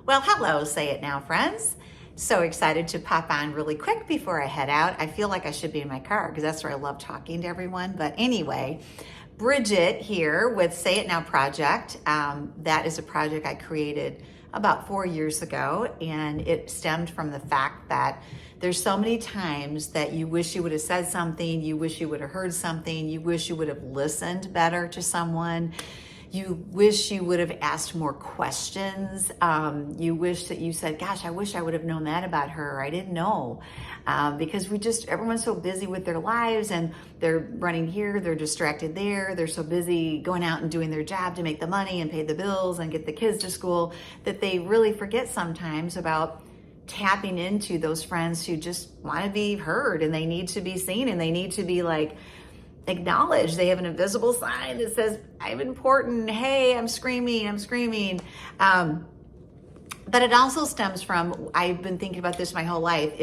Well, hello, Say It Now, friends. So excited to pop on really quick before I head out. I feel like I should be in my car because that's where I love talking to everyone. But anyway, Bridget here with Say It Now Project. That is a project I created about 4 years ago, and it stemmed from the fact that there's so many times that you wish you would have said something, you wish you would have heard something, you wish you would have listened better to someone. You wish you would have asked more questions. You wish that you said, gosh, I wish I would have known that about her. Or I didn't know. Because everyone's so busy with their lives and they're running here, they're distracted there. They're so busy going out and doing their job to make the money and pay the bills and get the kids to school that they really forget sometimes about tapping into those friends who just want to be heard and they need to be seen and they need to be acknowledged. They have an invisible sign that says, I'm important. Hey, I'm screaming. But it also stems from, I've been thinking about this my whole life,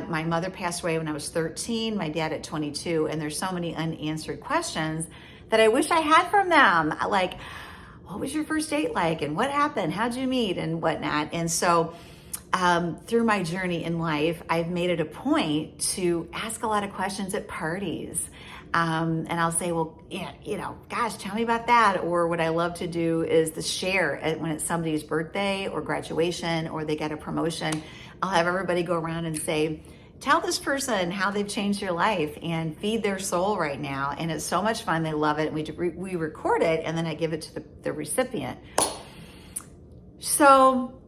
my mother passed away when I was 13, my dad at 22, and there's so many unanswered questions that I wish I had from them. Like, what was your first date like? And what happened? How'd you meet? And whatnot. And so through my journey in life, I've made it a point to ask a lot of questions at parties. And I'll say, well, gosh, tell me about that. Or what I love to do is the share when it's somebody's birthday or graduation or they get a promotion. I'll have everybody go around and say, tell this person how they've changed your life and feed their soul right now. And it's so much fun. They love it. And we record it and then I give it to the recipient. So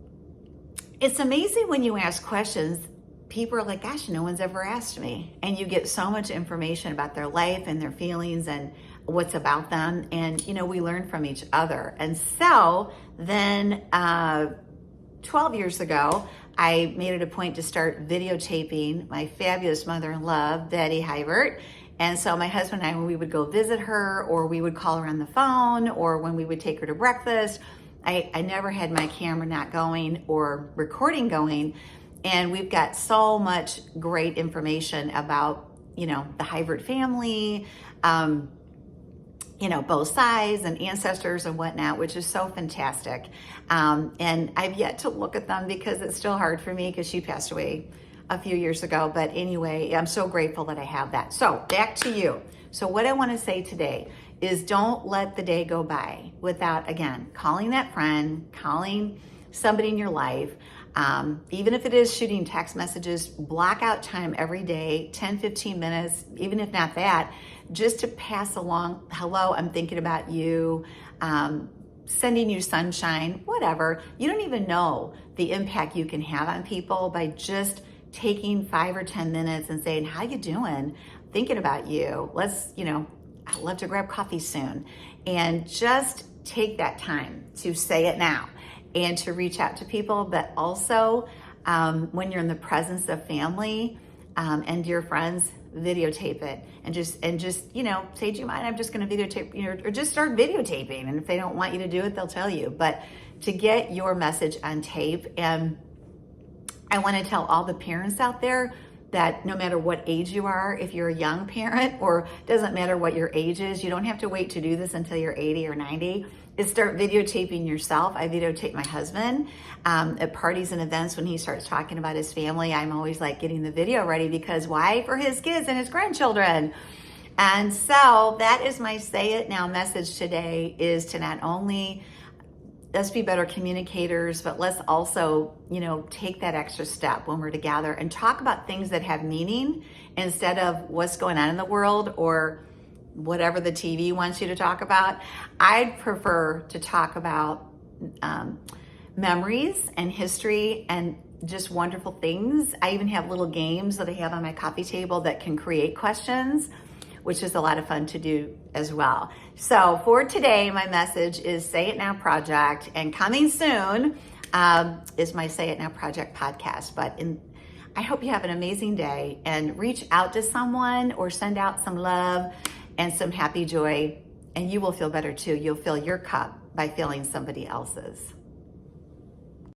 it's amazing when you ask questions. People are like, gosh, no one's ever asked me. And you get so much information about their life and their feelings and what's about them. And, we learn from each other. And so then 12 years ago, I made it a point to start videotaping my fabulous mother-in-law, Betty Hybert. And so my husband and I, when we would go visit her or we would call her on the phone or when we would take her to breakfast, I never had my camera not going or recording going. And we've got so much great information about, the Hybert family, both sides and ancestors and whatnot, which is so fantastic. And I've yet to look at them because it's still hard for me because she passed away a few years ago. But anyway, I'm so grateful that I have that. So back to you. So what I want to say today is don't let the day go by without, again, calling that friend, calling somebody in your life. Even if it is shooting text messages, block out time every day, 10, 15 minutes, even if not that, just to pass along, hello, I'm thinking about you, sending you sunshine, whatever. You don't even know the impact you can have on people by just taking 5 or 10 minutes and saying, how you doing? Thinking about you. I'd love to grab coffee soon. And just take that time to say it now. And to reach out to people, but also when you're in the presence of family and dear friends, videotape it and just say, do you mind? I'm just going to videotape, or just start videotaping. And if they don't want you to do it, they'll tell you. But to get your message on tape, and I want to tell all the parents out there that no matter what age you are, if you're a young parent or doesn't matter what your age is, you don't have to wait to do this until you're 80 or 90. Is start videotaping yourself. I videotape my husband at parties and events when he starts talking about his family. I'm always getting the video ready because why? For his kids and his grandchildren. And so that is my Say It Now message today, is to not only let's be better communicators, but let's also, take that extra step when we're together and talk about things that have meaning instead of what's going on in the world or whatever the TV wants you to talk about. I'd prefer to talk about memories and history and just wonderful things. I even have little games that I have on my coffee table that can create questions, which is a lot of fun to do as well. So for today, my message is Say It Now Project, and coming soon is my Say It Now Project podcast. I hope you have an amazing day and reach out to someone or send out some love and some happy joy, and you will feel better too. You'll fill your cup by filling somebody else's.